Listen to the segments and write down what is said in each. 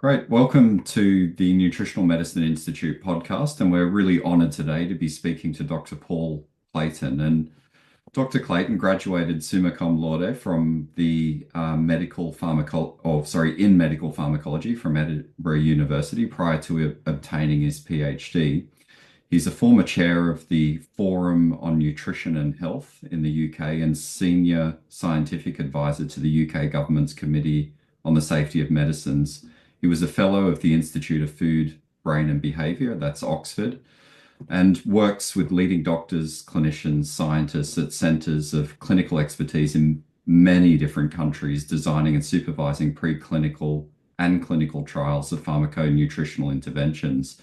Great. Welcome to the Nutritional Medicine Institute podcast. And we're really honored today to be speaking to Dr. Paul Clayton. And Dr. Clayton graduated summa cum laude from the in medical pharmacology from Edinburgh University prior to obtaining his PhD. He's a former chair of the Forum on Nutrition and Health in the UK and senior scientific advisor to the UK government's Committee on the Safety of Medicines. He was a fellow of the Institute of Food, Brain and Behaviour, that's Oxford, and works with leading doctors, clinicians, scientists at centres of clinical expertise in many different countries, designing and supervising preclinical and clinical trials of pharmaco-nutritional interventions.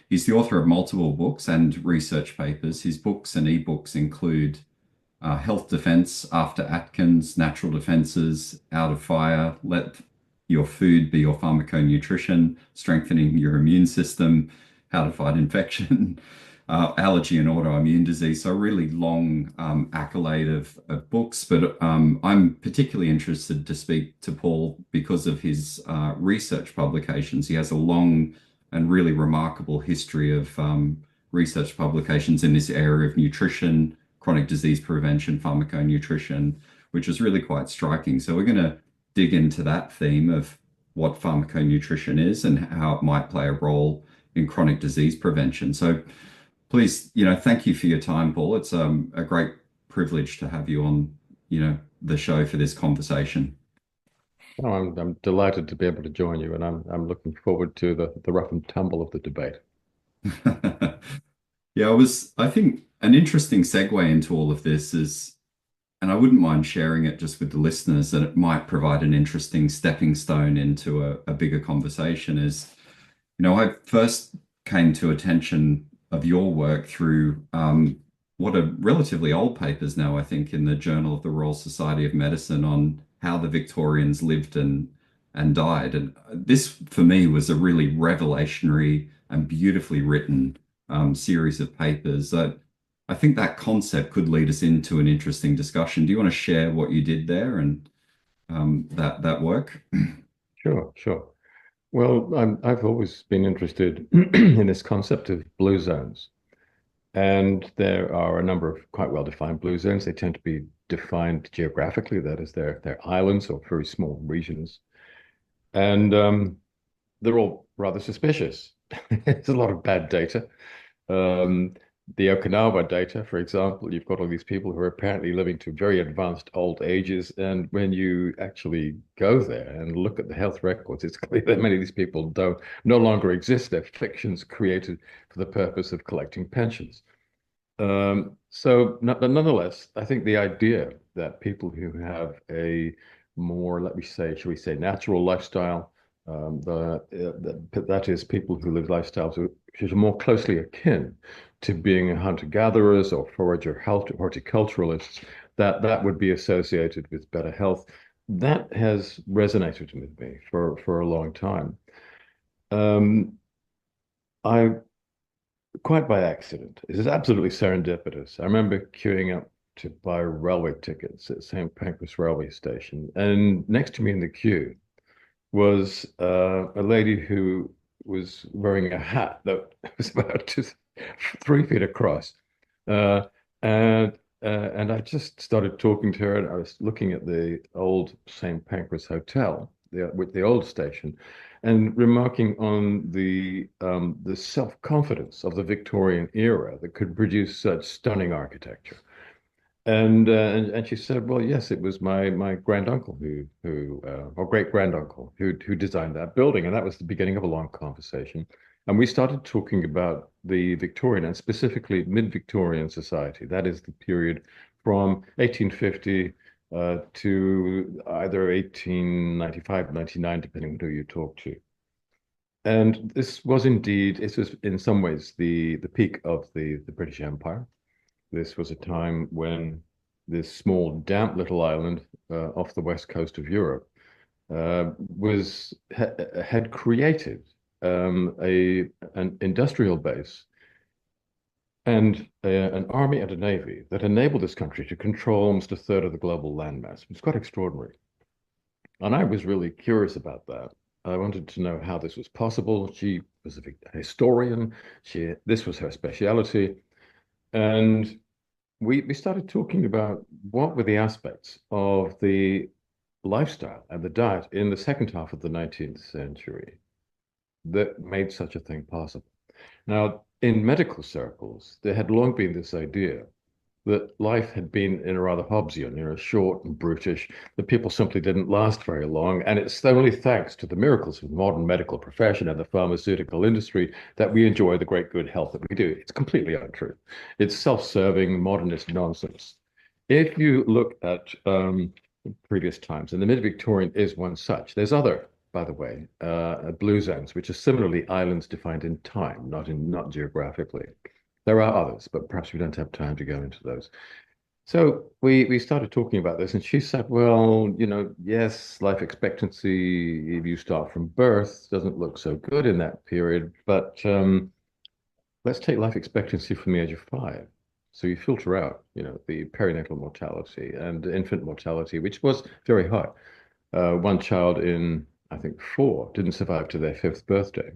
He's the author of multiple books and research papers. His books and ebooks include Health Defence After Atkins, Natural Defences, Out of Fire, Let Your Food Be Your Pharmaco-Nutrition, Strengthening Your Immune System, How to Fight Infection, Allergy and Autoimmune Disease. So a really long accolade of books, but I'm particularly interested to speak to Paul because of his research publications. He has a long and really remarkable history of research publications in this area of nutrition, chronic disease prevention, pharmaco-nutrition, which is really quite striking. So we're going to dig into that theme of what pharmaco-nutrition is and how it might play a role in chronic disease prevention. So please, thank you for your time, Paul. It's a great privilege to have you on, the show for this conversation. Oh, I'm delighted to be able to join you, and I'm looking forward to the rough and tumble of the debate. Yeah, I think an interesting segue into all of this is, and I wouldn't mind sharing it just with the listeners, and it might provide an interesting stepping stone into a bigger conversation is, I first came to attention of your work through what are relatively old papers now, I think, in the Journal of the Royal Society of Medicine on how the Victorians lived and died. And this, for me, was a really revelationary and beautifully written series of papers that I think that concept could lead us into an interesting discussion. Do you want to share what you did there and that work? Sure. Well, I've always been interested in this concept of blue zones. And there are a number of quite well-defined blue zones. They tend to be defined geographically, that is, they're islands or very small regions. And they're all rather suspicious. It's a lot of bad data. The Okinawa data, for example, you've got all these people who are apparently living to very advanced old ages. And when you actually go there and look at the health records, it's clear that many of these people no longer exist. They're fictions created for the purpose of collecting pensions. But nonetheless, I think the idea that people who have a more, shall we say, natural lifestyle, that is, people who live lifestyles which are more closely akin to being hunter-gatherers or forager horticulturalists, that would be associated with better health. That has resonated with me for a long time. I quite by accident. It is absolutely serendipitous. I remember queuing up to buy railway tickets at St. Pancras railway station, and next to me in the queue was a lady who was wearing a hat that was about 3 feet across, and I just started talking to her, and I was looking at the old St. Pancras Hotel, the old station, and remarking on the self-confidence of the Victorian era that could produce such stunning architecture. And she said, well, yes, it was my granduncle or great granduncle who designed that building, and that was the beginning of a long conversation. And we started talking about the Victorian and specifically mid-Victorian society. That is the period from 1850 to either 1895, 99, depending on who you talk to. And this was in some ways the peak of the British Empire. This was a time when this small, damp little island off the west coast of Europe had created an industrial base and an army and a navy that enabled this country to control almost a third of the global landmass. It was quite extraordinary. And I was really curious about that. I wanted to know how this was possible. She was a historian. This was her speciality. And we started talking about what were the aspects of the lifestyle and the diet in the second half of the 19th century that made such a thing possible. Now, in medical circles, there had long been this idea that life had been in a rather Hobbesian, short and brutish, that people simply didn't last very long. And it's only thanks to the miracles of the modern medical profession and the pharmaceutical industry that we enjoy the great good health that we do. It's completely untrue. It's self-serving, modernist nonsense. If you look at previous times, and the mid-Victorian is one such, there's other, by the way, blue zones, which are similarly islands defined in time, not geographically. There are others, but perhaps we don't have time to go into those. So we started talking about this, and she said, well, yes, life expectancy, if you start from birth, doesn't look so good in that period, but let's take life expectancy from the age of 5. So you filter out, the perinatal mortality and infant mortality, which was very high. One child in, I think, 4 didn't survive to their 5th birthday.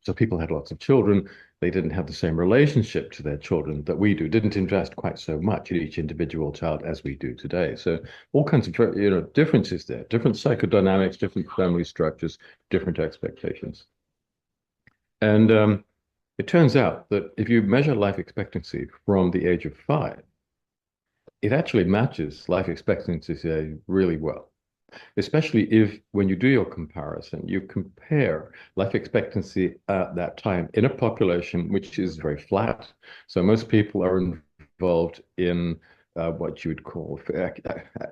So people had lots of children. They didn't have the same relationship to their children that we do, didn't invest quite so much in each individual child as we do today. So all kinds of, differences there, different psychodynamics, different family structures, different expectations. And it turns out that if you measure life expectancy from the age of 5, it actually matches life expectancy really well. Especially if, when you do your comparison, you compare life expectancy at that time in a population which is very flat. So most people are involved in what you would call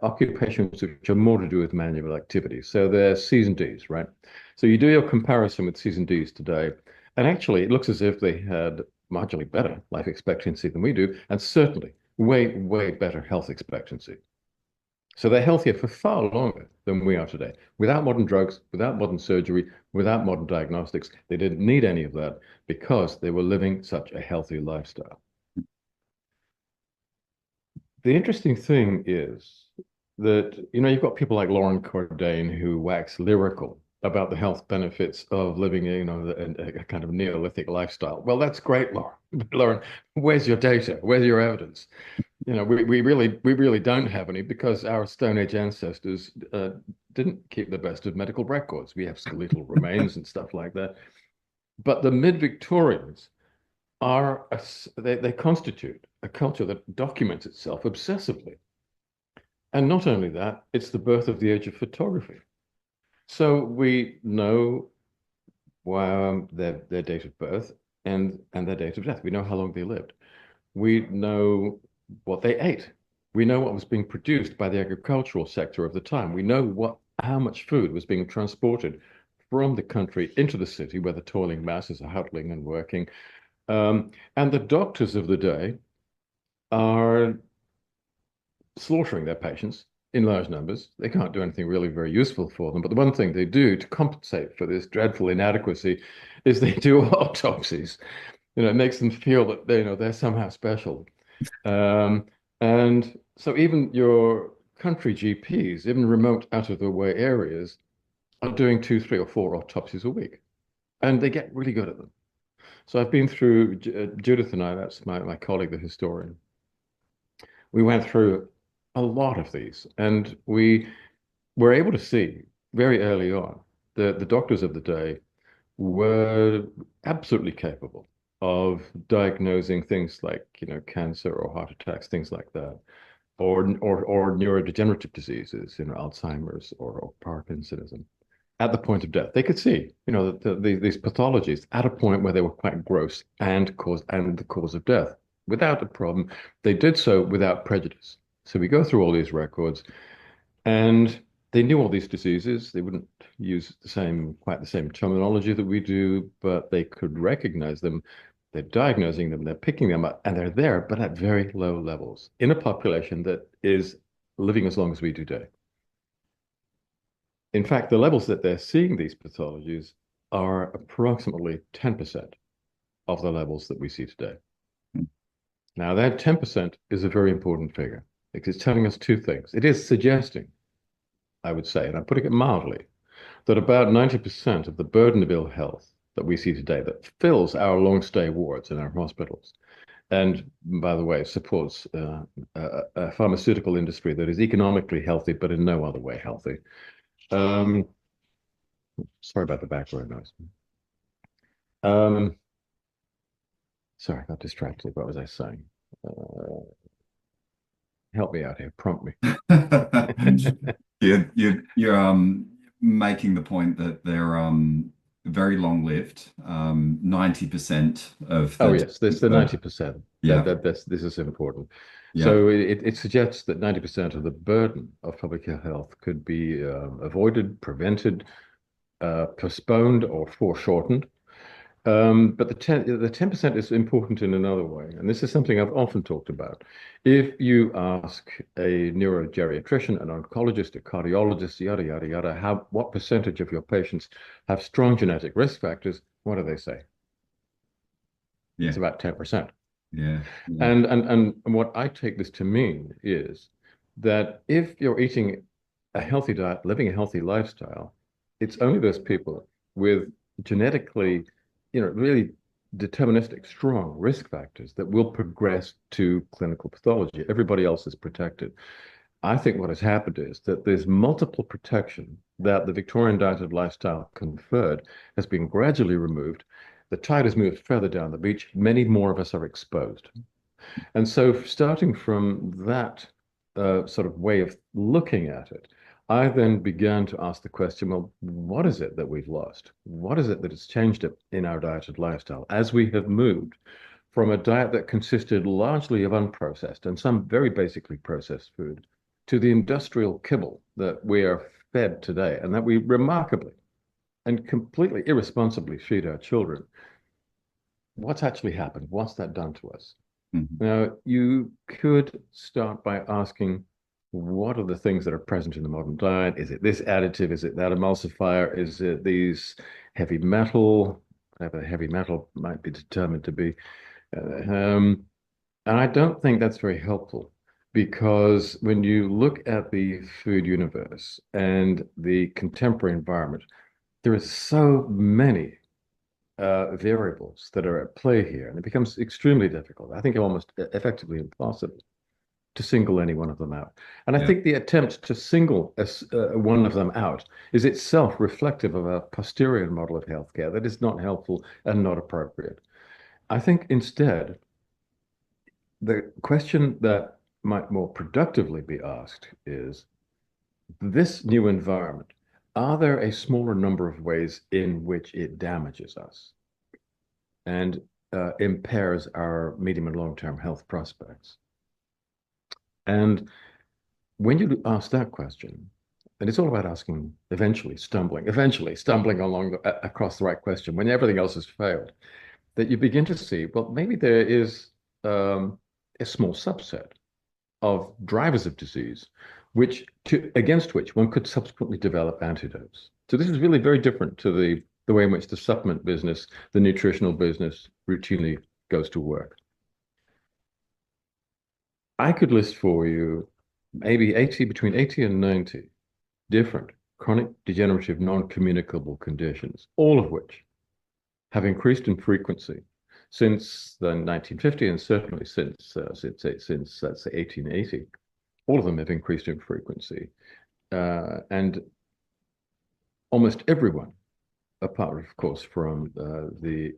occupations which are more to do with manual activity. So they're C's and D's, right? So you do your comparison with C's and D's today, and actually it looks as if they had marginally better life expectancy than we do, and certainly way, way better health expectancy. So they're healthier for far longer than we are today. Without modern drugs, without modern surgery, without modern diagnostics, they didn't need any of that because they were living such a healthy lifestyle. The interesting thing is that, you've got people like Lauren Cordain who wax lyrical about the health benefits of living, a kind of Neolithic lifestyle. Well, that's great, Lauren. Lauren, where's your data? Where's your evidence? We really don't have any because our Stone Age ancestors didn't keep the best of medical records. We have skeletal remains and stuff like that. But the mid-Victorians they constitute a culture that documents itself obsessively. And not only that, it's the birth of the age of photography. So we know their date of birth and their date of death. We know how long they lived. We know what they ate. We know what was being produced by the agricultural sector of the time. We know how much food was being transported from the country into the city where the toiling masses are huddling and working. And the doctors of the day are slaughtering their patients in large numbers. They can't do anything really very useful for them. But the one thing they do to compensate for this dreadful inadequacy is they do autopsies. It makes them feel that they're somehow special. And so even your country GPs, even remote out of the way areas, are doing 2, 3, or 4 autopsies a week. And they get really good at them. So I've been through, Judith and I, that's my colleague, the historian. We went through a lot of these, and we were able to see very early on that the doctors of the day were absolutely capable of diagnosing things like, cancer or heart attacks, things like that, or neurodegenerative diseases, Alzheimer's or Parkinsonism, at the point of death. They could see, these pathologies at a point where they were quite gross and the cause of death without a problem. They did so without prejudice. So we go through all these records, and they knew all these diseases. They wouldn't use quite the same terminology that we do, but they could recognize them. They're diagnosing them, they're picking them up, and they're there, but at very low levels in a population that is living as long as we do today. In fact, the levels that they're seeing these pathologies are approximately 10% of the levels that we see today. Now, that 10% is a very important figure because it's telling us two things. It is suggesting, I would say, and I'm putting it mildly, that about 90% of the burden of ill health that we see today that fills our long stay wards in our hospitals, and by the way, supports a pharmaceutical industry that is economically healthy, but in no other way healthy. Um, Sorry about the background noise. Um, Sorry, I got distracted. What was I saying? Help me out here. Prompt me. You're making the point that they're very long lived. 90% of Oh the yes, there's the 90%. yeah, This is important. yeah, So it suggests that 90% of the burden of public health could be avoided, prevented, postponed, or foreshortened. But the 10% is important in another way, and this is something I've often talked about. If you ask a neurogeriatrician, an oncologist, a cardiologist, yada yada yada, what percentage of your patients have strong genetic risk factors, what do they say? yeah, It's about 10%. yeah, yeah, And what I take this to mean is that if you're eating a healthy diet, living a healthy lifestyle, it's only those people with genetically, really deterministic, strong risk factors that will progress to clinical pathology. Everybody else is protected. I think what has happened is that there's multiple protection that the Victorian diet and lifestyle conferred has been gradually removed. The tide has moved further down the beach. Many more of us are exposed. And so, starting from that sort of way of looking at it, I then began to ask the question, well, what is it that we've lost? What is it that has changed in our diet and lifestyle as we have moved from a diet that consisted largely of unprocessed and some very basically processed food to the industrial kibble that we are fed today and that we remarkably and completely irresponsibly feed our children? What's actually happened? What's that done to us? mhm, Now, you could start by asking, what are the things that are present in the modern diet? Is it this additive? Is it that emulsifier? Is it these heavy metal? Whatever heavy metal might be determined to be. And I don't think that's very helpful because when you look at the food universe and the contemporary environment, there are so many variables that are at play here, and it becomes extremely difficult. I think almost effectively impossible to single any one of them out. And I yeah, think the attempt to single one of them out is itself reflective of a posterior model of healthcare that is not helpful and not appropriate. I think instead, the question that might more productively be asked is this new environment, are there a smaller number of ways in which it damages us and impairs our medium and long-term health prospects? And when you ask that question, and it's all about asking, eventually stumbling along across the right question when everything else has failed, that you begin to see, well, maybe there is a small subset of drivers of disease against which one could subsequently develop antidotes. So this is really very different to the way in which the supplement business, the nutritional business routinely goes to work. I could list for you maybe between 80 and 90 different chronic degenerative non-communicable conditions, all of which have increased in frequency since the 1950s and certainly since let's say 1880. All of them have increased in frequency, and almost everyone, apart of course from the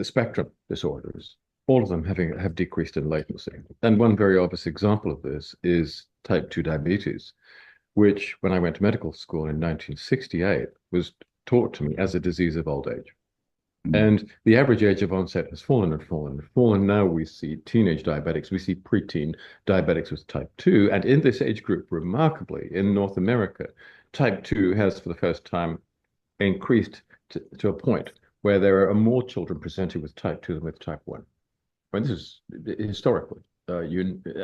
spectrum disorders, all of them have decreased in latency. And one very obvious example of this is type 2 diabetes, which when I went to medical school in 1968 was taught to me as a disease of old age. mm, And the average age of onset has fallen and fallen and fallen. Now we see teenage diabetics, we see preteen diabetics with type 2. And in this age group, remarkably, in North America, type 2 has for the first time increased to a point where there are more children presenting with type 2 than with type 1. I mean, this is historically,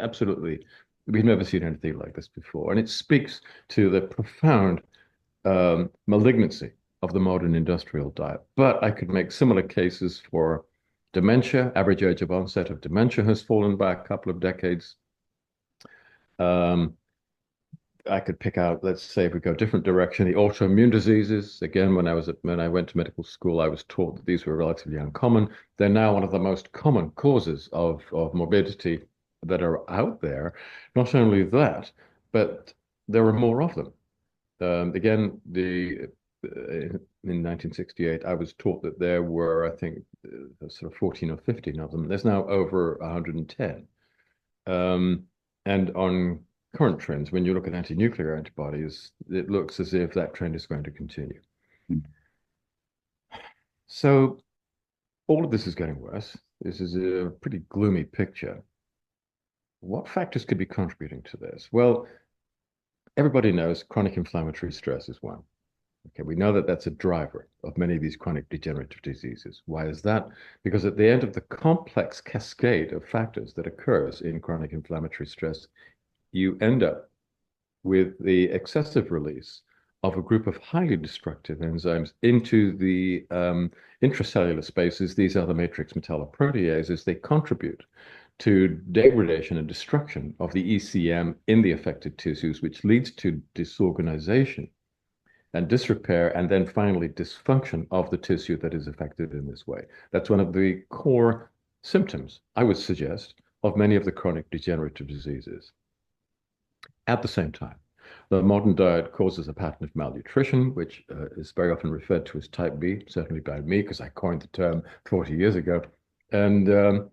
absolutely, we've never seen anything like this before. And it speaks to the profound malignancy of the modern industrial diet. But I could make similar cases for dementia. Average age of onset of dementia has fallen by a couple of decades. I could pick out, let's say, if we go a different direction, the autoimmune diseases. Again, when I went to medical school, I was taught that these were relatively uncommon. They're now one of the most common causes of morbidity that are out there. Not only that, but there are more of them. Again, in 1968, I was taught that there were, I think, sort of 14 or 15 of them. There's now over 110. And on current trends, when you look at anti-nuclear antibodies, it looks as if that trend is going to continue. Mm. So all of this is getting worse. This is a pretty gloomy picture. What factors could be contributing to this? Well, everybody knows chronic inflammatory stress is one. Okay, we know that that's a driver of many of these chronic degenerative diseases. Why is that? Because at the end of the complex cascade of factors that occurs in chronic inflammatory stress, you end up with the excessive release of a group of highly destructive enzymes into the intracellular spaces. These are the matrix metalloproteases. They contribute to degradation and destruction of the ECM in the affected tissues, which leads to disorganization and disrepair, and then finally dysfunction of the tissue that is affected in this way. That's one of the core symptoms, I would suggest, of many of the chronic degenerative diseases. At the same time, the modern diet causes a pattern of malnutrition, which is very often referred to as type B, certainly by me, because I coined the term 40 years ago. And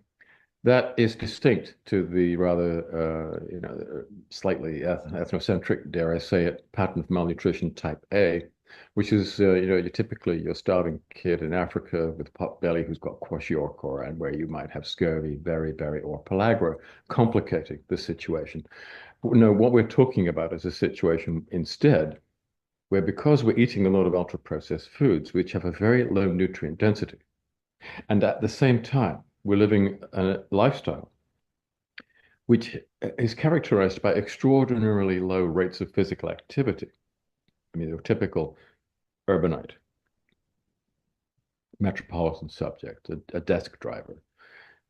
that is distinct to the rather, slightly ethnocentric, dare I say it, pattern of malnutrition type A, which is, you're typically your starving kid in Africa with a pot belly who's got kwashiorkor, and where you might have scurvy, beriberi, or pellagra, complicating the situation. No, what we're talking about is a situation instead where, because we're eating a lot of ultra-processed foods, which have a very low nutrient density, and at the same time, we're living a lifestyle which is characterized by extraordinarily low rates of physical activity. I mean, the typical urbanite, metropolitan subject, a desk driver,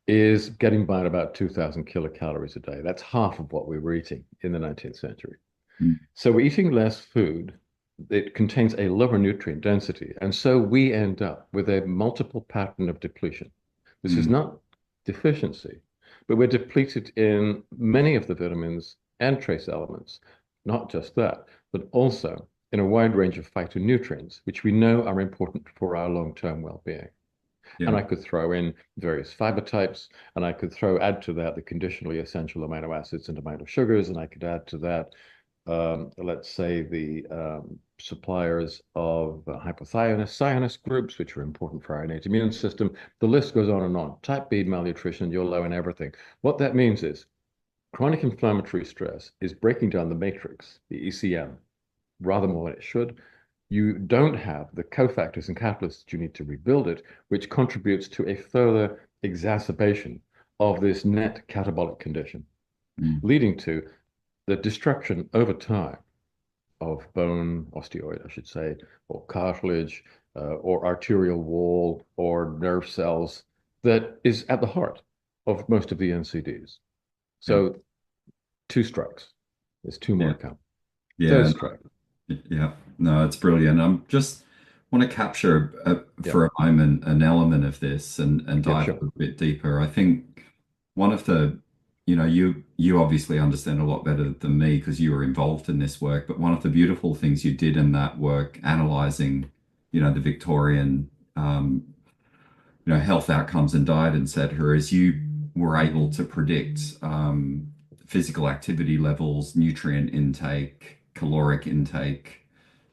is getting by at about 2,000 kilocalories a day. That's half of what we were eating in the 19th century. Mm. So we're eating less food. It contains a lower nutrient density. And so we end up with a multiple pattern of depletion. This is not deficiency, but we're depleted in many of the vitamins and trace elements. Not just that, but also in a wide range of phytonutrients, which we know are important for our long-term well-being. Yeah. And I could throw in various fiber types, and I could add to that the conditionally essential amino acids and amino sugars, and I could add to that, let's say, the suppliers of hypothionous, cyanus groups, which are important for our innate immune system. The list goes on and on. Type B malnutrition, you're low in everything. What that means is chronic inflammatory stress is breaking down the matrix, the ECM, rather more than it should. You don't have the cofactors and catalysts you need to rebuild it, which contributes to a further exacerbation of this net catabolic condition, leading to the destruction over time of bone, osteoid, I should say, or cartilage, or arterial wall, or nerve cells that is at the heart of most of the NCDs. So 2 strikes. There's 2 more to come. Yeah. Third strike. Yeah, no, it's brilliant. I'm just want to capture for a moment an element of this and dive a little bit deeper. I think one of the, you obviously understand a lot better than me because you were involved in this work, but one of the beautiful things you did in that work, analyzing, the Victorian, health outcomes and diet, etc., is you were able to predict physical activity levels, nutrient intake, caloric intake.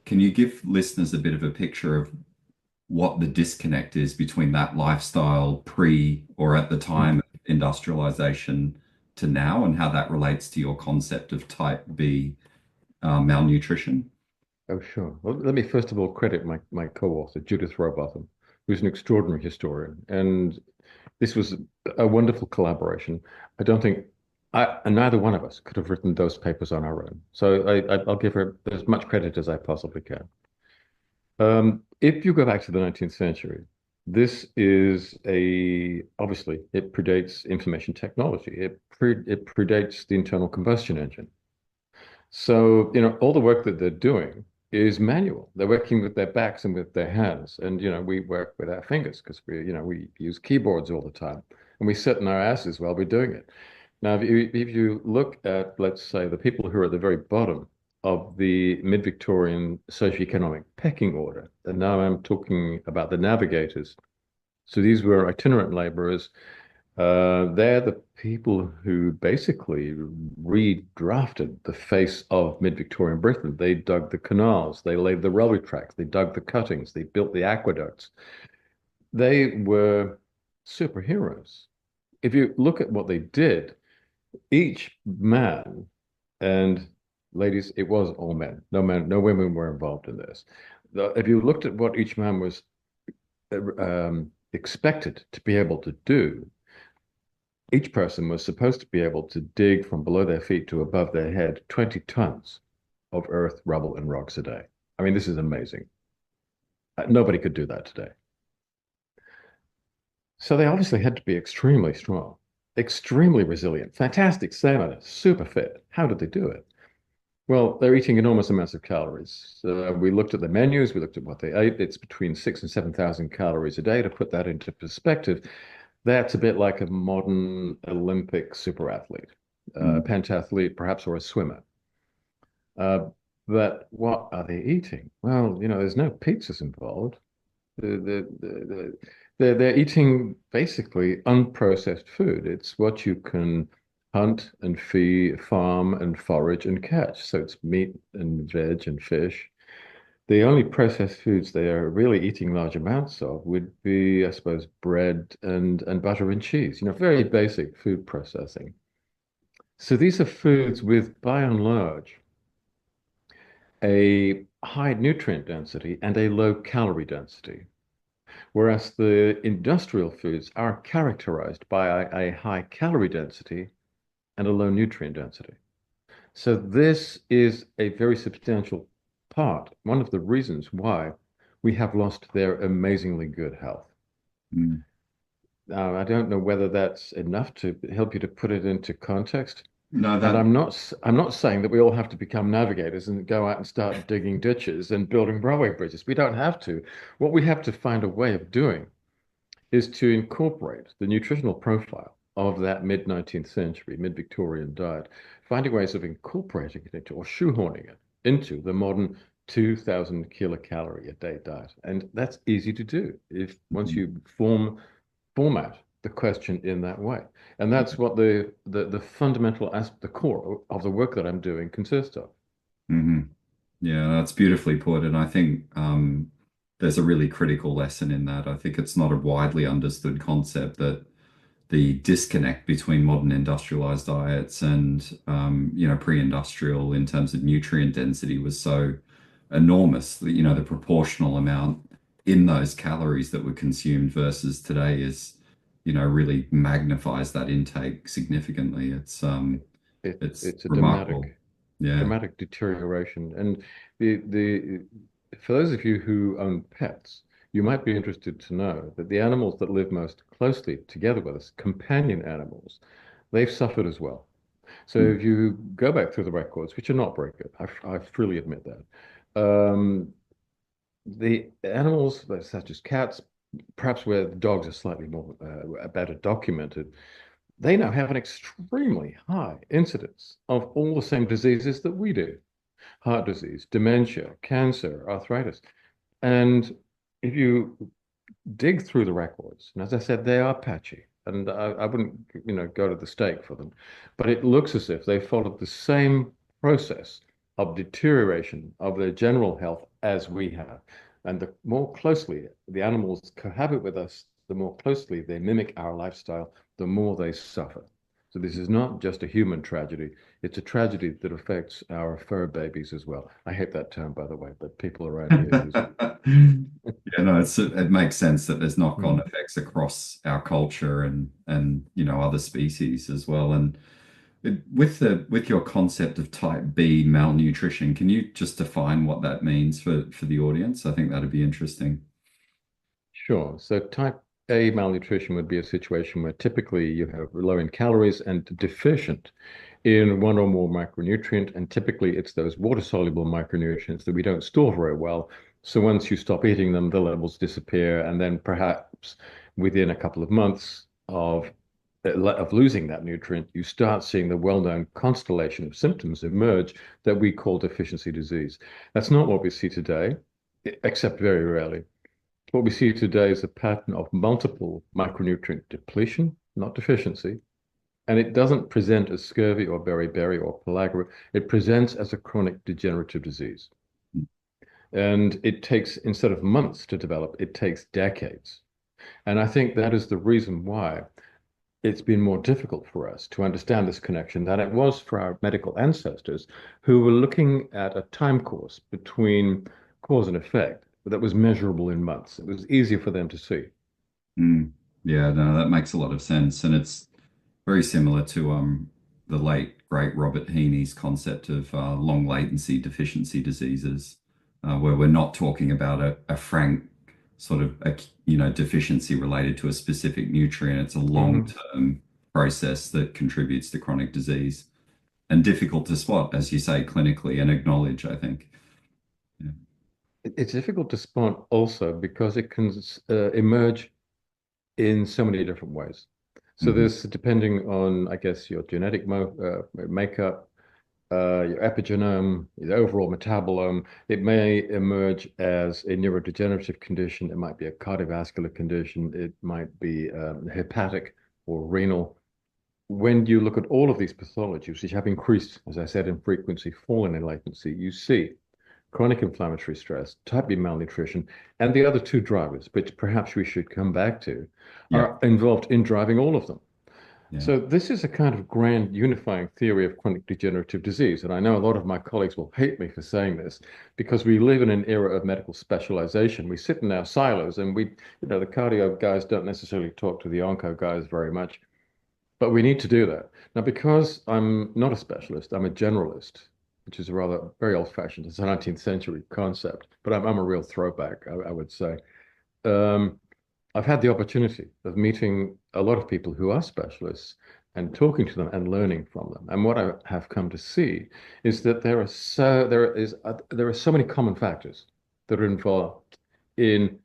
Can you give listeners a bit of a picture of what the disconnect is between that lifestyle pre or at the time of industrialization to now, and how that relates to your concept of type B malnutrition? Oh, sure. Well, let me first of all credit my co-author, Judith Robotham, who's an extraordinary historian. And this was a wonderful collaboration. I don't think neither one of us could have written those papers on our own. So I'll give her as much credit as I possibly can. If you go back to the 19th century, this is obviously, it predates information technology. It predates the internal combustion engine. So, all the work that they're doing is manual. They're working with their backs and with their hands. And, we work with our fingers because we use keyboards all the time and we sit in our asses while we're doing it. Now, if you look at, let's say, the people who are at the very bottom of the mid-Victorian socioeconomic pecking order, and now I'm talking about the navigators. So these were itinerant laborers. They're the people who basically redrafted the face of mid-Victorian Britain. They dug the canals, they laid the railway tracks, they dug the cuttings, they built the aqueducts. They were superheroes. If you look at what they did, each man, and ladies, it was all men. No men, no women were involved in this. If you looked at what each man was expected to be able to do, each person was supposed to be able to dig from below their feet to above their head 20 tons of earth, rubble, and rocks a day. I mean, this is amazing. Nobody could do that today. So they obviously had to be extremely strong, extremely resilient, fantastic stamina, super fit. How did they do it? Well, they're eating enormous amounts of calories. We looked at the menus, we looked at what they ate. It's between 6,000 and 7,000 calories a day. To put that into perspective, that's a bit like a modern Olympic super athlete, pentathlete, perhaps, or a swimmer. But what are they eating? Well, there's no pizzas involved. They're eating basically unprocessed food. It's what you can hunt and feed, farm and forage and catch. So it's meat and veg and fish. The only processed foods they are really eating large amounts of would be, I suppose, bread and butter and cheese, very basic food processing. So these are foods with, by and large, a high nutrient density and a low calorie density. Whereas the industrial foods are characterized by a high calorie density and a low nutrient density. So this is a very substantial part, one of the reasons why we have lost their amazingly good health. Mm. Now, I don't know whether that's enough to help you to put it into context. No, And that I'm not saying that we all have to become navigators and go out and start digging ditches and building railway bridges. We don't have to. What we have to find a way of doing is to incorporate the nutritional profile of that mid-19th century, mid-Victorian diet, finding ways of incorporating it into or shoehorning it into the modern 2,000 kilocalorie a day diet. And that's easy to do if once you format the question in that way. And that's what the fundamental aspect, the core of the work that I'm doing consists of. hmm Yeah, that's beautifully put. And I think there's a really critical lesson in that. I think it's not a widely understood concept that the disconnect between modern industrialized diets and pre-industrial in terms of nutrient density was so enormous that the proportional amount in those calories that were consumed versus today is really magnifies that intake significantly. It's It's a remarkable. Yeah. dramatic deterioration. And the for those of you who own pets, you might be interested to know that the animals that live most closely together with us, companion animals, they've suffered as well. So Mm. if you go back through the records, which are not very good, I freely admit that, the animals such as cats, perhaps where the dogs are slightly more better documented, they now have an extremely high incidence of all the same diseases that we do: heart disease, dementia, cancer, arthritis. And if you dig through the records, and as I said, they are patchy, and I wouldn't, go to the stake for them, but it looks as if they followed the same process of deterioration of their general health as we have. And the more closely the animals cohabit with us, the more closely they mimic our lifestyle, the more they suffer. So this is not just a human tragedy. It's a tragedy that affects our fur babies as well. I hate that term, by the way, but people around here use it. Yeah, no, it makes sense that there's knock-on Mm. effects across our culture and other species as well. And with your concept of type B malnutrition, can you just define what that means for the audience? I think that'd be interesting. Sure. So type A malnutrition would be a situation where typically you have low in calories and deficient in one or more micronutrient, and typically it's those water-soluble micronutrients that we don't store very well. So once you stop eating them, the levels disappear, and then perhaps within a couple of months of losing that nutrient, you start seeing the well-known constellation of symptoms emerge that we call deficiency disease. That's not what we see today, except very rarely. What we see today is a pattern of multiple micronutrient depletion, not deficiency. And it doesn't present as scurvy or beriberi or pellagra. It presents as a chronic degenerative disease. And it takes, instead of months to develop, it takes decades. And I think that is the reason why it's been more difficult for us to understand this connection than it was for our medical ancestors who were looking at a time course between cause and effect that was measurable in months. It was easier for them to see. Yeah, no, that makes a lot of sense. And it's very similar to the late great Robert Heaney's concept of long latency deficiency diseases, where we're not talking about a frank sort of deficiency related to a specific nutrient. It's a long-term process that contributes to chronic disease and difficult to spot, as you say, clinically and acknowledge, I think. Yeah. It's difficult to spot also because it can emerge in so many different ways. So there's, depending on, I guess, your genetic makeup, your epigenome, the overall metabolome, it may emerge as a neurodegenerative condition. It might be a cardiovascular condition. It might be hepatic or renal. When you look at all of these pathologies, which have increased, as I said, in frequency, fallen in latency, you see chronic inflammatory stress, type B malnutrition, and the other two drivers, which perhaps we should come back to, are involved in driving all of them. Yeah. So this is a kind of grand unifying theory of chronic degenerative disease. And I know a lot of my colleagues will hate me for saying this because we live in an era of medical specialization. We sit in our silos and the cardio guys don't necessarily talk to the onco guys very much, but we need to do that. Now, because I'm not a specialist, I'm a generalist, which is a rather very old-fashioned, it's a 19th century concept, but I'm a real throwback, I would say. I've had the opportunity of meeting a lot of people who are specialists and talking to them and learning from them. And what I have come to see is that there are so many common factors that are involved in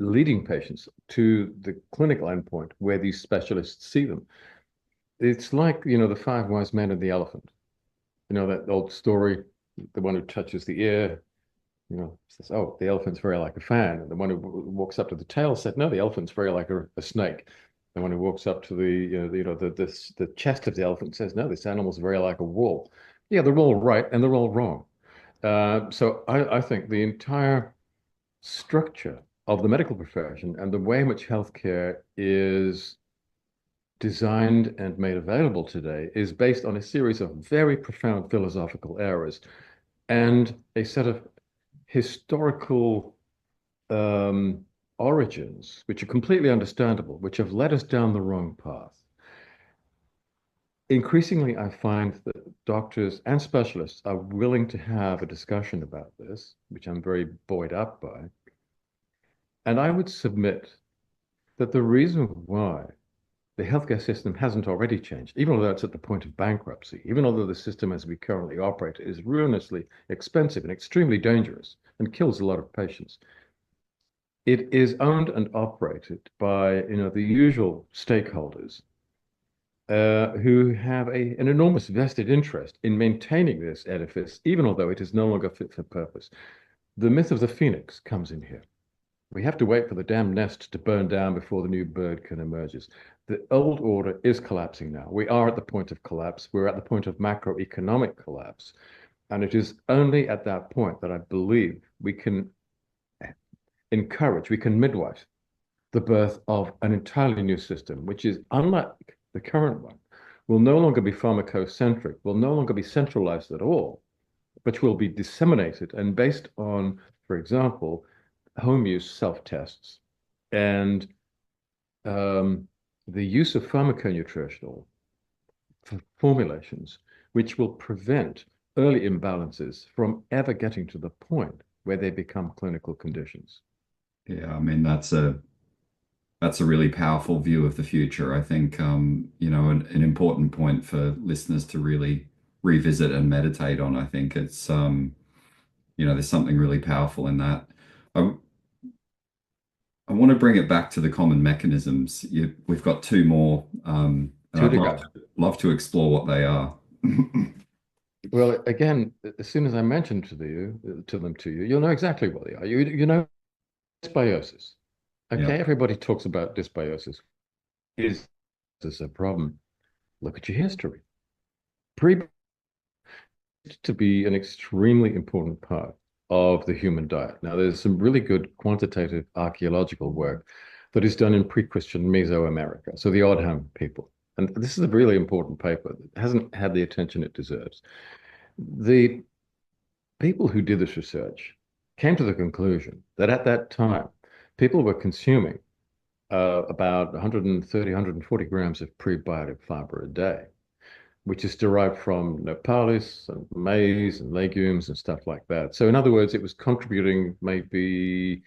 leading patients to the clinical endpoint where these specialists see them. It's like, the five wise men and the elephant. That old story, the one who touches the ear, says, oh, the elephant's very like a fan. And the one who walks up to the tail said, no, the elephant's very like a snake. The one who walks up to the chest of the elephant says, no, this animal's very like a wall. Yeah, they're all right and they're all wrong. So I think the entire structure of the medical profession and the way in which healthcare is designed and made available today is based on a series of very profound philosophical errors and a set of historical origins, which are completely understandable, which have led us down the wrong path. Increasingly, I find that doctors and specialists are willing to have a discussion about this, which I'm very buoyed up by. And I would submit that the reason why the healthcare system hasn't already changed, even though it's at the point of bankruptcy, even although the system as we currently operate is ruinously expensive and extremely dangerous and kills a lot of patients. It is owned and operated by, the usual stakeholders who have an enormous vested interest in maintaining this edifice, even although it is no longer fit for purpose. The myth of the phoenix comes in here. We have to wait for the damn nest to burn down before the new bird can emerge. The old order is collapsing now. We are at the point of collapse. We're at the point of macroeconomic collapse. And it is only at that point that I believe we can midwife the birth of an entirely new system, which is unlike the current one, will no longer be pharmaco-centric, will no longer be centralized at all, but will be disseminated and based on, for example, home use self-tests and the use of pharmaco-nutritional formulations, which will prevent early imbalances from ever getting to the point where they become clinical conditions. Yeah, I mean, that's That's a really powerful view of the future. I think, an important point for listeners to really revisit and meditate on. I think there's something really powerful in that. I, I want to bring it back to the common mechanisms. We've got two more, and Two I'd to go. love to explore what they are. Well, again, as soon as I mention them to you, you'll know exactly what they are. You know dysbiosis. Yeah, Okay, everybody talks about dysbiosis. Is this a problem? Look at your history. Pre to be an extremely important part of the human diet. Now, there's some really good quantitative archaeological work that is done in pre-Christian Mesoamerica, so the Oldham people. And this is a really important paper that hasn't had the attention it deserves. The people who did this research came to the conclusion that at that time, people were consuming about 130, 140 grams of prebiotic fiber a day, which is derived from nopales and maize and legumes and stuff like that. So in other words, it was contributing maybe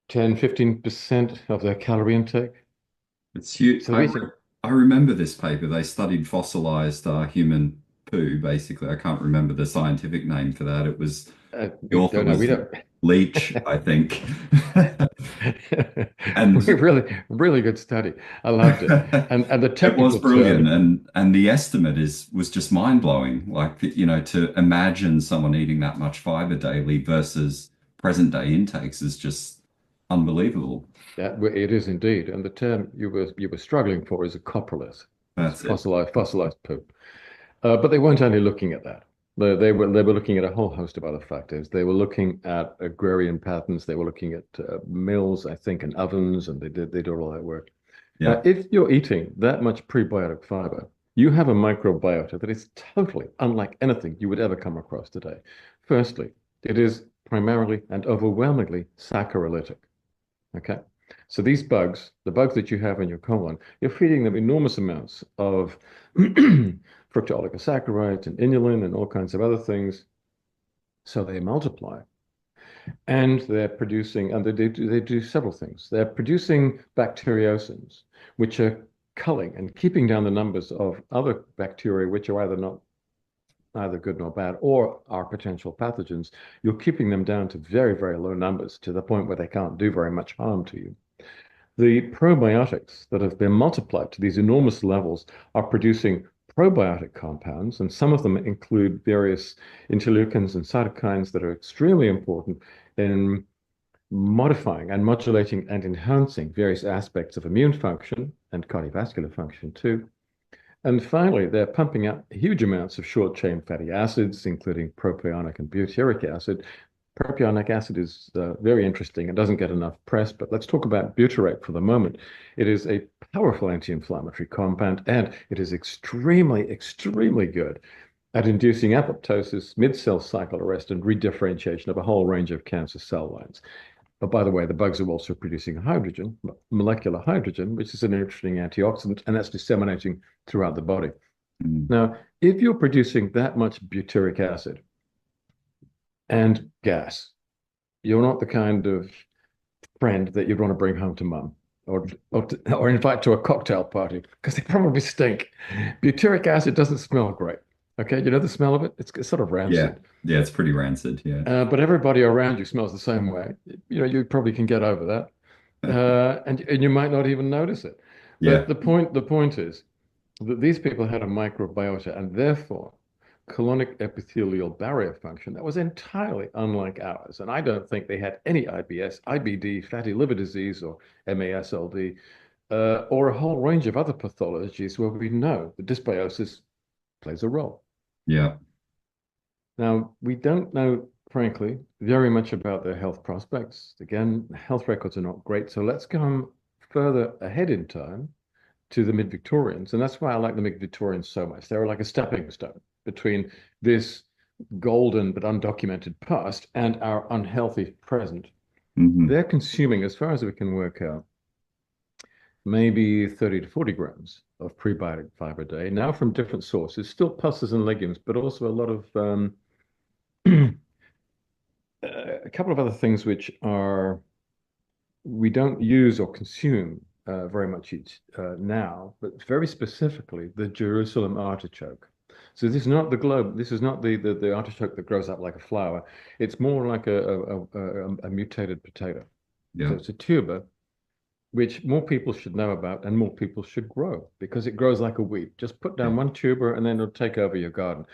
10, 15% of their calorie intake. it's huge. So they're eating, I remember this paper. They studied fossilized human poo, basically. I can't remember the scientific name for that. It was the we author don't know, we was don't. Leach, I think. And We really, really good study. I loved it. And the it was technical brilliant, term, and the estimate was just mind blowing. Like to imagine someone eating that much fiber daily versus present day intakes is just unbelievable. yeah, it is indeed. And the term you were struggling for is a coprolith. It's That's it. fossilized poop. But they weren't only looking at that. They were looking at a whole host of other factors. They were looking at agrarian patterns. They were looking at mills, I think, and ovens, and they did all that work. Yeah, If you're eating that much prebiotic fiber, you have a microbiota that is totally unlike anything you would ever come across today. Firstly, it is primarily and overwhelmingly saccharolytic. Okay. So these bugs, the bugs that you have in your colon, you're feeding them enormous amounts of fructose oligosaccharides and inulin and all kinds of other things. So they multiply. And they're producing, and they do several things. They're producing bacteriocins, which are culling and keeping down the numbers of other bacteria, which are neither good nor bad, or are potential pathogens. You're keeping them down to very, very low numbers to the point where they can't do very much harm to you. The probiotics that have been multiplied to these enormous levels are producing probiotic compounds, and some of them include various interleukins and cytokines that are extremely important in modifying and modulating and enhancing various aspects of immune function and cardiovascular function too. And finally, they're pumping out huge amounts of short-chain fatty acids, including propionic and butyric acid. Propionic acid is very interesting. It doesn't get enough press, but let's talk about butyrate for the moment. It is a powerful anti-inflammatory compound, and it is extremely, extremely good at inducing apoptosis, mid-cell cycle arrest, and redifferentiation of a whole range of cancer cell lines. But by the way, the bugs are also producing hydrogen, molecular hydrogen, which is an interesting antioxidant, and that's disseminating throughout the body. Mm. Now, if you're producing that much butyric acid and gas, you're not the kind of friend that you'd want to bring home to mum or invite to a cocktail party because they probably stink. Butyric acid doesn't smell great. Okay, you know the smell of it? It's sort of Yeah, rancid. yeah, it's pretty rancid. Yeah, But everybody around you smells the same way. You know, you probably can get over that. And you might not even notice it. yeah, But the point is that these people had a microbiota and therefore colonic epithelial barrier function that was entirely unlike ours. And I don't think they had any IBS, IBD, fatty liver disease, or MASLD, or a whole range of other pathologies where we know that dysbiosis plays a role. yeah. Now, we don't know, frankly, very much about their health prospects. Again, health records are not great. So let's come further ahead in time to the mid-Victorians. And that's why I like the mid-Victorians so much. They were like a stepping stone between this golden but undocumented past and our unhealthy present. Hmm. They're consuming, as far as we can work out, maybe 30 to 40 grams of prebiotic fiber a day, now from different sources, still pulses and legumes, but also a lot of a couple of other things which are we don't use or consume very much now, but very specifically the Jerusalem artichoke. So this is not the globe. This is not the artichoke that grows up like a flower. It's more like a mutated potato. So Yeah. it's a tuber, which more people should know about and more people should grow because it grows like a weed. Just put Yeah. down one tuber and then it'll take over your garden.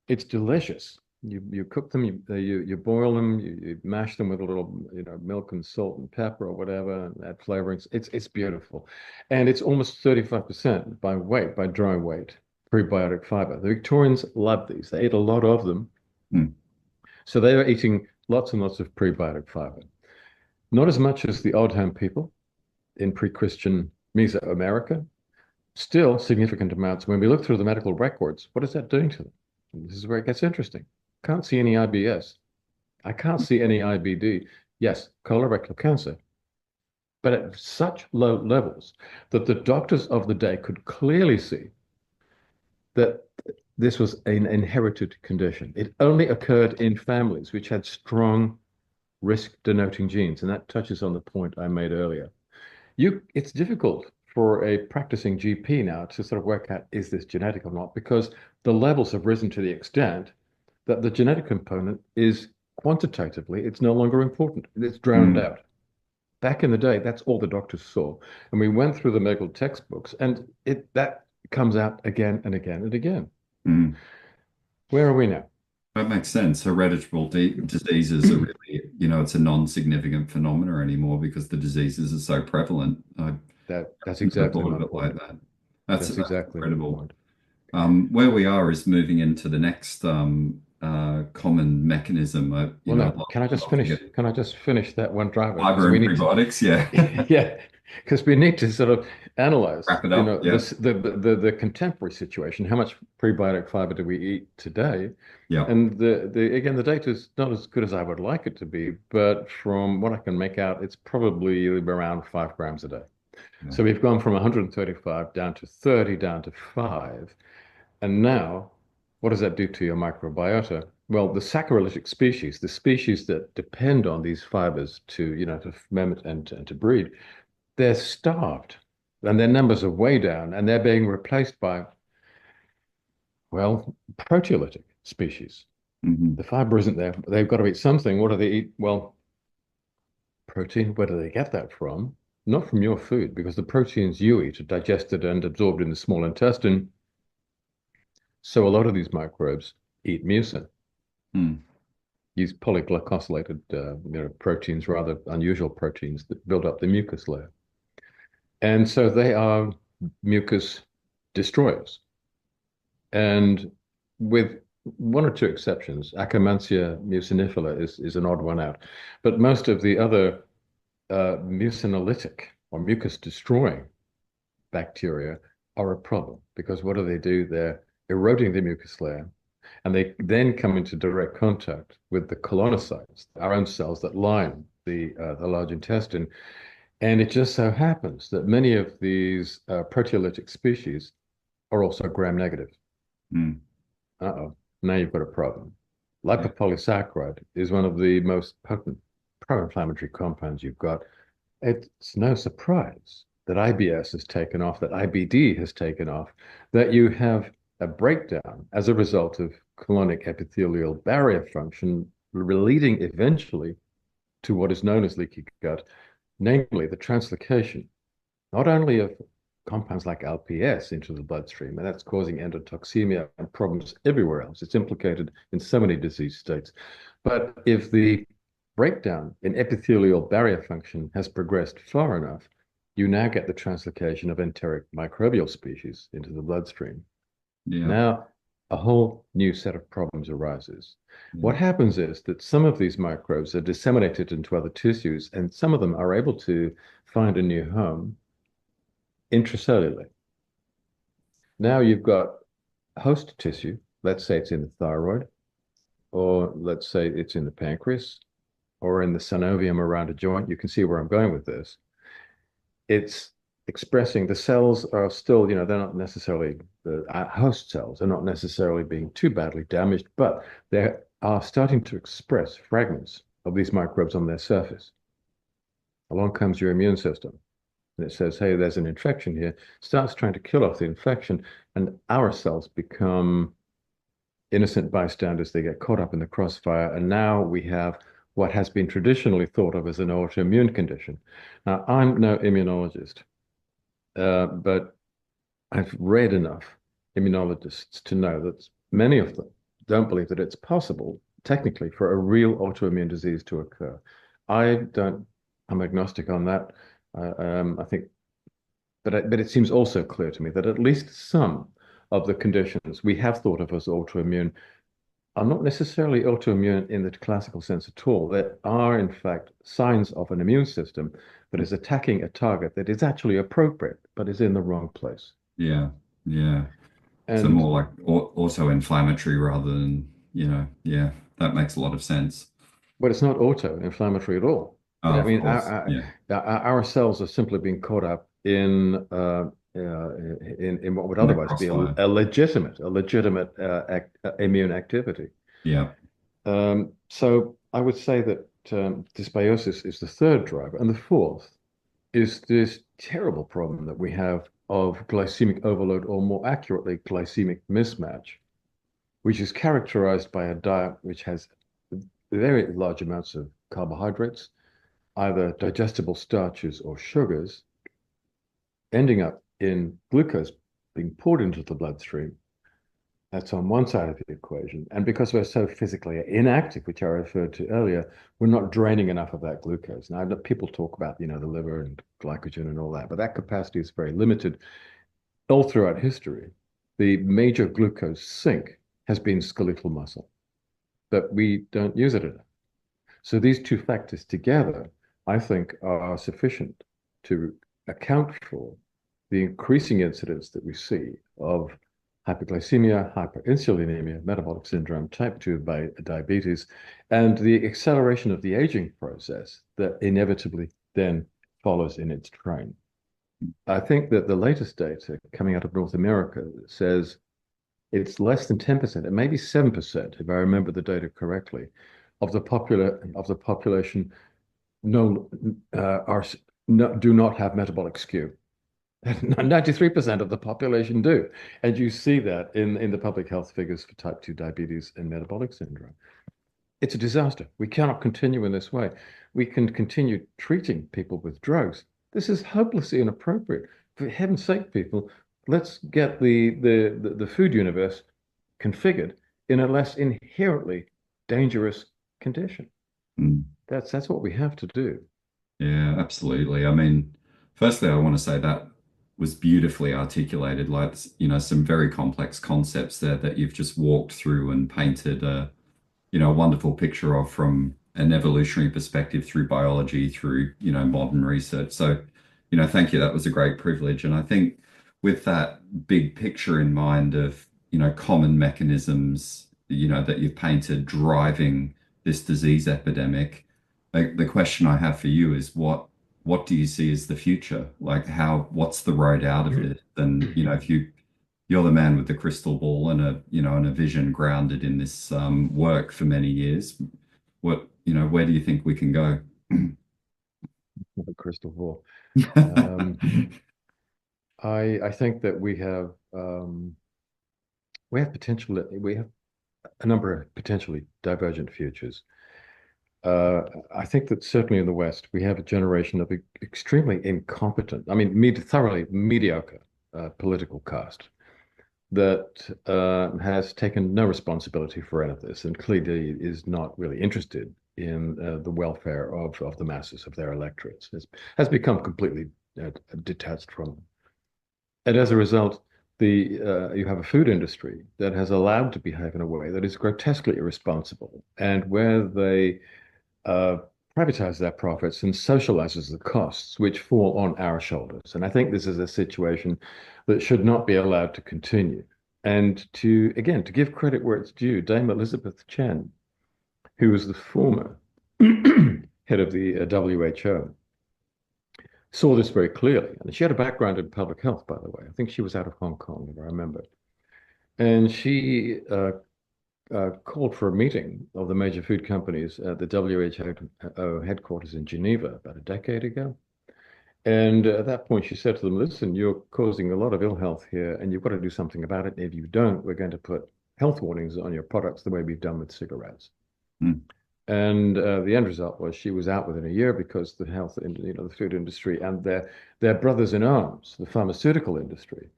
It's delicious. You cook them, you boil them, you mash them with a little milk and salt and pepper or whatever, and add flavorings. It's beautiful, and it's almost 35% by weight, by dry weight, prebiotic fiber. The Victorians loved these. They ate a lot of them, Mm. so they were eating lots and lots of prebiotic fiber. Not as much as the old home people in pre-Christian Mesoamerica. Still significant amounts. When we look through the medical records, what is that doing to them? And this is where it gets interesting. Can't see any IBS. I can't see any IBD. Yes, colorectal cancer, but at such low levels that the doctors of the day could clearly see that this was an inherited condition. It only occurred in families which had strong risk denoting genes. And that touches on the point I made earlier. It's difficult for a practicing GP now to sort of work out, is this genetic or not? Because the levels have risen to the extent that the genetic component is quantitatively, it's no longer important. It's drowned Mm. out. Back in the day, that's all the doctors saw. And we went through the medical textbooks and that comes out again and again and again. Mm. Where are we now? That makes sense. Hereditary diseases are really, it's a non-significant phenomena anymore because the diseases are so prevalent. I That's never exactly thought of my it like point. that. That's That's exactly my incredible. point. Where we are is moving into the next common mechanism. Well, I'd no, love, can I just love to finish? get Can I just finish that one driver? Because fiber we and need to, prebiotics. Yeah. yeah, because we need to sort of analyze, Wrap it up. Yeah. the contemporary situation. How much prebiotic fiber do we eat today? Yeah. And the again, the data is not as good as I would like it to be, but from what I can make out, it's probably around 5 grams a day. Yeah. So we've gone from 135 down to 30, down to 5. And now, what does that do to your microbiota? Well, the saccharolytic species, the species that depend on these fibers to ferment and to breed, they're starved and their numbers are way down and they're being replaced by, well, proteolytic species. Hmm. The fiber isn't there. They've got to eat something. What do they eat? Well, protein. Where do they get that from? Not from your food, because the proteins you eat are digested and absorbed in the small intestine. So a lot of these microbes eat mucin, Mm. use polyglycosylated proteins, rather unusual proteins that build up the mucus layer. And so they are mucus destroyers. And with one or two exceptions, Akkermansia mucinifera is an odd one out. But most of the other mucinolytic or mucus destroying bacteria are a problem because what do? They're eroding the mucus layer and they then come into direct contact with the colonocytes, our own cells that line the large intestine. And it just so happens that many of these proteolytic species are also gram negative. Mm. Uh-oh, now you've got a problem. Yeah. Lipopolysaccharide is one of the most potent pro-inflammatory compounds you've got. It's no surprise that IBS has taken off, that IBD has taken off, that you have a breakdown as a result of colonic epithelial barrier function, leading eventually to what is known as leaky gut, namely the translocation, not only of compounds like LPS into the bloodstream, and that's causing endotoxemia and problems everywhere else. It's implicated in so many disease states. But if the breakdown in epithelial barrier function has progressed far enough, you now get the translocation of enteric microbial species into the bloodstream. Yeah. Now, a whole new set of problems arises. Yeah. What happens is that some of these microbes are disseminated into other tissues, and some of them are able to find a new home intracellularly. Now you've got host tissue, let's say it's in the thyroid, or let's say it's in the pancreas, or in the synovium around a joint. You can see where I'm going with this. It's expressing, the cells are still, they're not necessarily, the host cells are not necessarily being too badly damaged, but they are starting to express fragments of these microbes on their surface. Along comes your immune system. And it says, hey, there's an infection here, starts trying to kill off the infection, and our cells become innocent bystanders. They get caught up in the crossfire, and now we have what has been traditionally thought of as an autoimmune condition. Now, I'm no immunologist, but I've read enough immunologists to know that many of them don't believe that it's possible, technically, for a real autoimmune disease to occur. I'm agnostic on that. I think, but it seems also clear to me that at least some of the conditions we have thought of as autoimmune are not necessarily autoimmune in the classical sense at all. There are, in fact, signs of an immune system that is attacking a target that is actually appropriate, but is in the wrong place. Yeah. Yeah. So And more like also inflammatory rather than, yeah, that makes a lot of sense. but it's not auto-inflammatory at all. Oh, I of mean, course. Yeah. our cells are simply being caught up in what would In the otherwise be crossfire. a legitimate immune activity. Yeah. So I would say that dysbiosis is the third driver, and the fourth is this terrible problem that we have of glycemic overload, or more accurately, glycemic mismatch, which is characterized by a diet which has very large amounts of carbohydrates, either digestible starches or sugars, ending up in glucose being poured into the bloodstream. That's on one side of the equation. And because we're so physically inactive, which I referred to earlier, we're not draining enough of that glucose. Now, people talk about, the liver and glycogen and all that, but that capacity is very limited. All throughout history, the major glucose sink has been skeletal muscle, but we don't use it enough. So these two factors together, I think, are sufficient to account for the increasing incidence that we see of hyperglycemia, hyperinsulinemia, metabolic syndrome, type 2 diabetes, and the acceleration of the aging process that inevitably then follows in its train. I think that the latest data coming out of North America says it's less than 10%, it may be 7%, if I remember the data correctly, of the population do not have metabolic skew. 93% of the population do. And you see that in the public health figures for type 2 diabetes and metabolic syndrome. It's a disaster. We cannot continue in this way. We can continue treating people with drugs. This is hopelessly inappropriate. For heaven's sake, people, let's get the food universe configured in a less inherently dangerous condition. Mm. That's what we have to do. Yeah, absolutely. I mean, firstly, I want to say that was beautifully articulated, like, some very complex concepts there that you've just walked through and painted a wonderful picture of from an evolutionary perspective through biology, through, modern research. So, thank you. That was a great privilege. And I think with that big picture in mind of, common mechanisms, that you've painted driving this disease epidemic, the question I have for you is what do you see as the future? Like what's the road out of it? And, if you're the man with the crystal ball and a vision grounded in this work for many years, where do you think we can go? The crystal ball. I think that we have a number of potentially divergent futures. I think that certainly in the West, we have a generation of extremely incompetent, I mean, thoroughly mediocre political caste that has taken no responsibility for any of this and clearly is not really interested in the welfare of the masses of their electorates. Has become completely detached from them. And as a result, you have a food industry that has allowed to behave in a way that is grotesquely irresponsible, and where they privatize their profits and socializes the costs, which fall on our shoulders. And I think this is a situation that should not be allowed to continue. And to give credit where it's due, Dame Elizabeth Chen, who was the former head of the WHO, saw this very clearly. And she had a background in public health, by the way. I think she was out of Hong Kong, if I remember. And she called for a meeting of the major food companies at the WHO headquarters in Geneva about a decade ago. And at that point, she said to them, listen, you're causing a lot of ill health here, and you've got to do something about it. And if you don't, we're going to put health warnings on your products the way we've done with cigarettes. Mm. And the end result was she was out within a year because the the food industry and their brothers in arms, the pharmaceutical industry,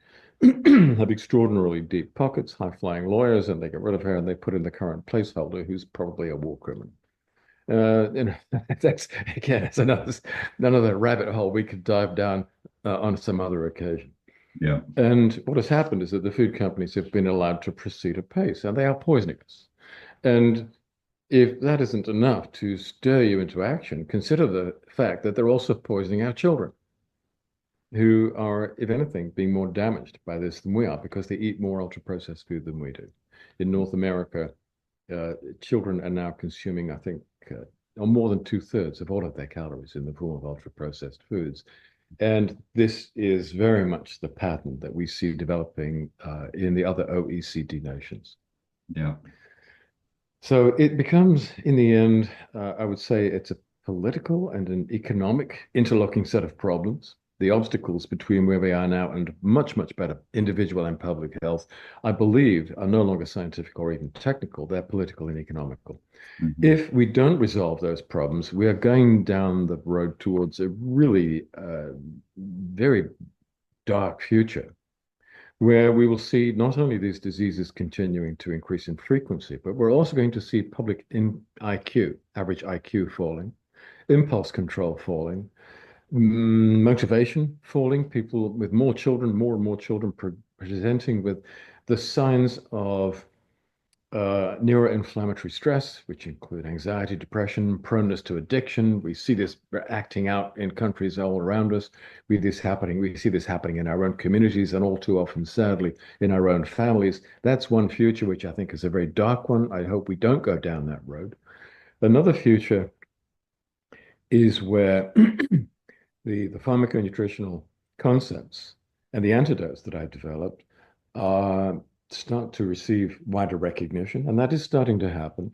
have extraordinarily deep pockets, high-flying lawyers, and they get rid of her and they put in the current placeholder, who's probably a war criminal. That's again, it's another rabbit hole we could dive down on some other occasion. Yeah. And what has happened is that the food companies have been allowed to proceed apace, and they are poisoning us. And if that isn't enough to stir you into action, consider the fact that they're also poisoning our children, who are, if anything, being more damaged by this than we are because they eat more ultra-processed food than we do. In North America, children are now consuming, I think, more than 2/3 of all of their calories in the form of ultra-processed foods. And this is very much the pattern that we see developing in the other OECD nations. Yeah. So it becomes, in the end, I would say it's a political and an economic interlocking set of problems. The obstacles between where we are now and much, much better individual and public health, I believe, are no longer scientific or even technical. They're political and economical. Mm-hmm. If we don't resolve those problems, we are going down the road towards a really very dark future where we will see not only these diseases continuing to increase in frequency, but we're also going to see public IQ, average IQ falling, impulse control falling, motivation falling, people with more and more children presenting with the signs of neuroinflammatory stress, which include anxiety, depression, proneness to addiction. We see this acting out in countries all around us. We see this happening in our own communities and all too often, sadly, in our own families. That's one future which I think is a very dark one. I hope we don't go down that road. Another future is where the pharmaco-nutritional concepts and the antidotes that I've developed start to receive wider recognition, and that is starting to happen,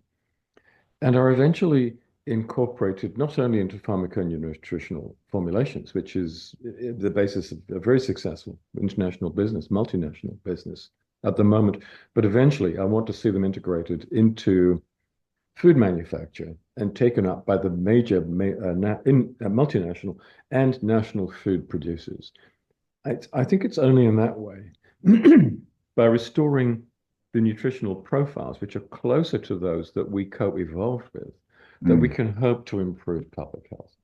and are eventually incorporated not only into pharmaco-nutritional formulations, which is the basis of a very successful international business, multinational business at the moment, but eventually I want to see them integrated into food manufacture and taken up by the major multinational and national food producers. I think it's only in that way, by restoring the nutritional profiles, which are closer to those that we co-evolved with, that we can hope to improve public health.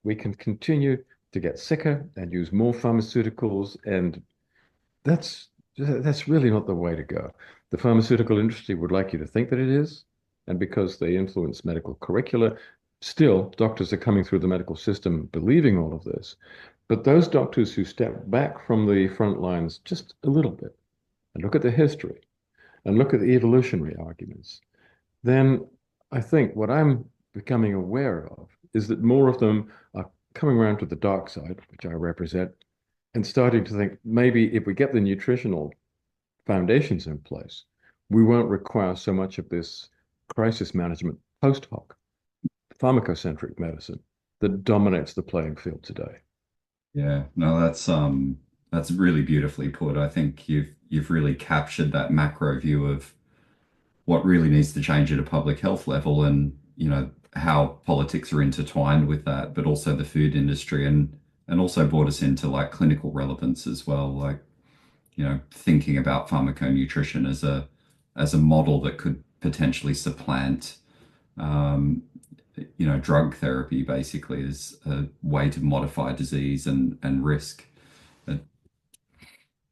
We can continue to get sicker and use more pharmaceuticals, and that's really not the way to go. The pharmaceutical industry would like you to think that it is, and because they influence medical curricula, still doctors are coming through the medical system believing all of this. But those doctors who step back from the front lines just a little bit and look at the history and look at the evolutionary arguments, then I think what I'm becoming aware of is that more of them are coming around to the dark side, which I represent, and starting to think maybe if we get the nutritional foundations in place, we won't require so much of this crisis management post hoc, pharmacocentric medicine that dominates the playing field today. Yeah, no, that's really beautifully put. I think you've really captured that macro view of what really needs to change at a public health level, and how politics are intertwined with that, but also the food industry, and also brought us into like clinical relevance as well, like thinking about pharmaco-nutrition as a model that could potentially supplant drug therapy, basically, as a way to modify disease and risk.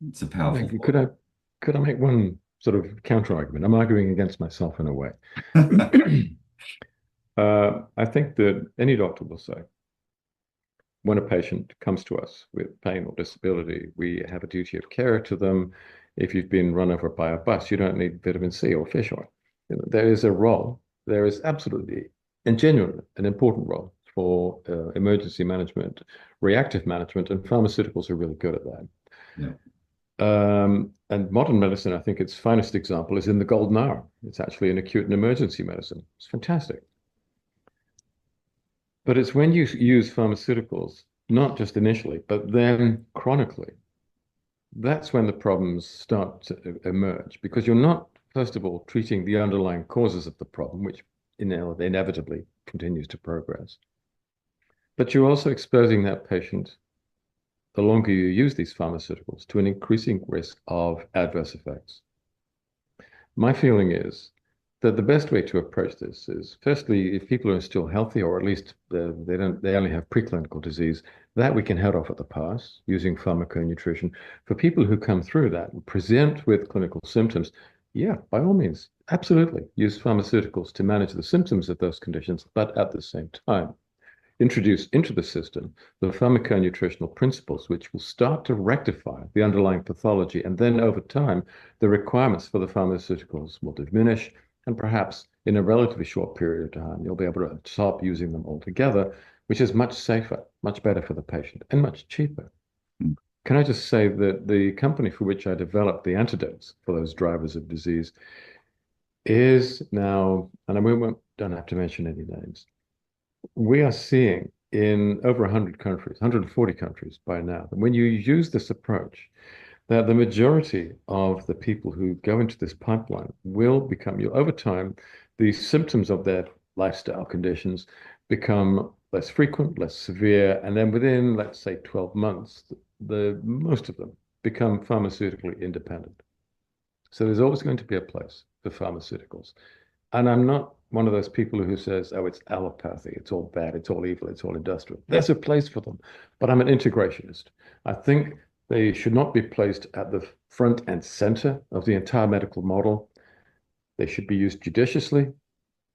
It's a powerful Could I make one sort of counter argument? I'm arguing against myself in a way. I think that any doctor will say, when a patient comes to us with pain or disability, we have a duty of care to them. If you've been run over by a bus, you don't need vitamin C or fish oil. There is a role. There is absolutely and genuinely an important role for emergency management, reactive management, and pharmaceuticals are really good at that. Yeah. And modern medicine, I think its finest example is in the golden hour. It's actually in acute and emergency medicine. It's fantastic. But it's when you use pharmaceuticals, not just initially, but then chronically, that's when the problems start to emerge because you're not, first of all, treating the underlying causes of the problem, which inevitably continues to progress. But you're also exposing that patient, the longer you use these pharmaceuticals, to an increasing risk of adverse effects. My feeling is that the best way to approach this is, firstly, if people are still healthy, or at least they only have preclinical disease, that we can head off at the pass using pharmaco-nutrition. For people who come through that and present with clinical symptoms, yeah, by all means, absolutely use pharmaceuticals to manage the symptoms of those conditions, but at the same time, introduce into the system the pharmaco-nutritional principles, which will start to rectify the underlying pathology. And then over time, the requirements for the pharmaceuticals will diminish. And perhaps in a relatively short period of time, you'll be able to stop using them altogether, which is much safer, much better for the patient, and much cheaper. Mm. Can I just say that the company for which I developed the antidotes for those drivers of disease is now, and don't have to mention any names, we are seeing in over 100 countries, 140 countries by now, that when you use this approach, that the majority of the people who go into this pipeline will become, over time, the symptoms of their lifestyle conditions become less frequent, less severe, and then within, let's say, 12 months, most of them become pharmaceutically independent. So there's always going to be a place for pharmaceuticals. And I'm not one of those people who says, oh, it's allopathy, it's all bad, it's all evil, it's all industrial. There's a place for them, but I'm an integrationist. I think they should not be placed at the front and center of the entire medical model. They should be used judiciously,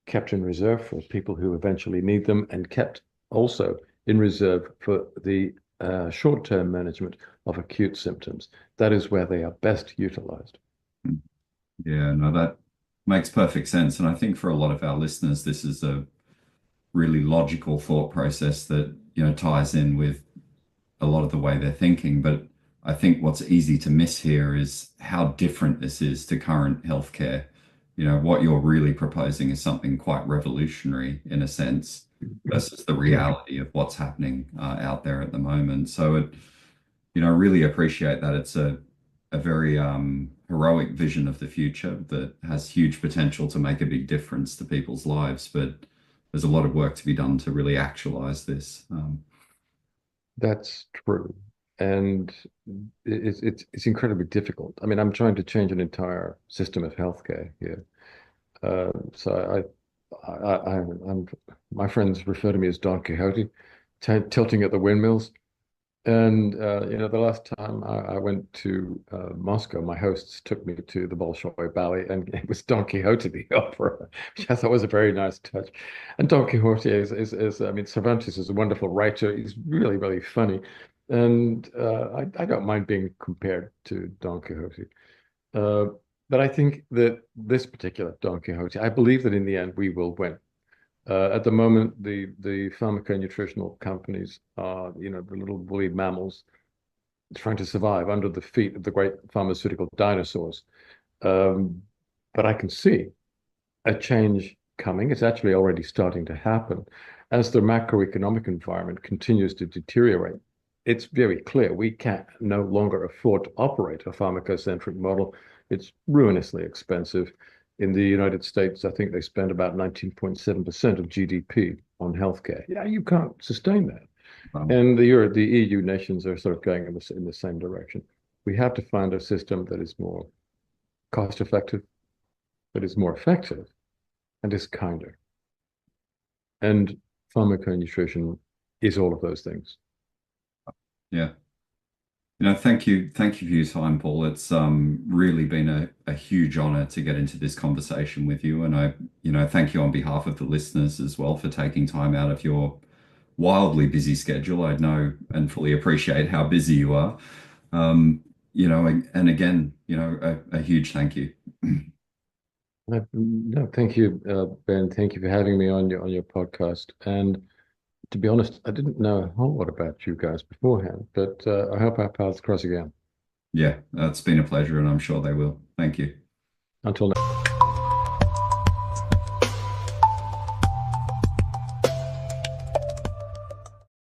kept in reserve for people who eventually need them, and kept also in reserve for the short-term management of acute symptoms. That is where they are best utilized. Yeah, no, that makes perfect sense. And I think for a lot of our listeners, this is a really logical thought process that, ties in with a lot of the way they're thinking. But I think what's easy to miss here is how different this is to current healthcare. What you're really proposing is something quite revolutionary in a sense versus the reality of what's happening out there at the moment. So really appreciate that. It's a very heroic vision of the future that has huge potential to make a big difference to people's lives. But there's a lot of work to be done to really actualize this. That's true. And it's incredibly difficult. I mean, I'm trying to change an entire system of healthcare here. So my friends refer to me as Don Quixote, tilting at the windmills. And the last time I went to Moscow, my hosts took me to the Bolshoi Ballet, and it was Don Quixote the opera, which I thought was a very nice touch. And Don Quixote is I mean, Cervantes is a wonderful writer. He's really, really funny, and I don't mind being compared to Don Quixote. But I think that this particular Don Quixote, I believe that in the end we will win. At the moment, the pharmaco-nutritional companies are, the little woolly mammals trying to survive under the feet of the great pharmaceutical dinosaurs. But I can see a change coming. It's actually already starting to happen as the macroeconomic environment continues to deteriorate. It's very clear we can no longer afford to operate a pharmacocentric model. It's ruinously expensive. In the United States, I think they spend about 19.7% of GDP on healthcare. Yeah, you can't sustain that. And the EU nations are sort of going in the same direction. We have to find a system that is more cost effective, that is more effective, and is kinder. And pharmaconutrition is all of those things. Yeah. Thank you for your time, Paul. It's really been a huge honor to get into this conversation with you. And I thank you on behalf of the listeners as well for taking time out of your wildly busy schedule. I know and fully appreciate how busy you are. And again, a huge thank you. No, thank you, Ben. Thank you for having me on your podcast. And to be honest, I didn't know a whole lot about you guys beforehand, but I hope our paths cross again. Yeah, it's been a pleasure, and I'm sure they will. Thank you. Until next.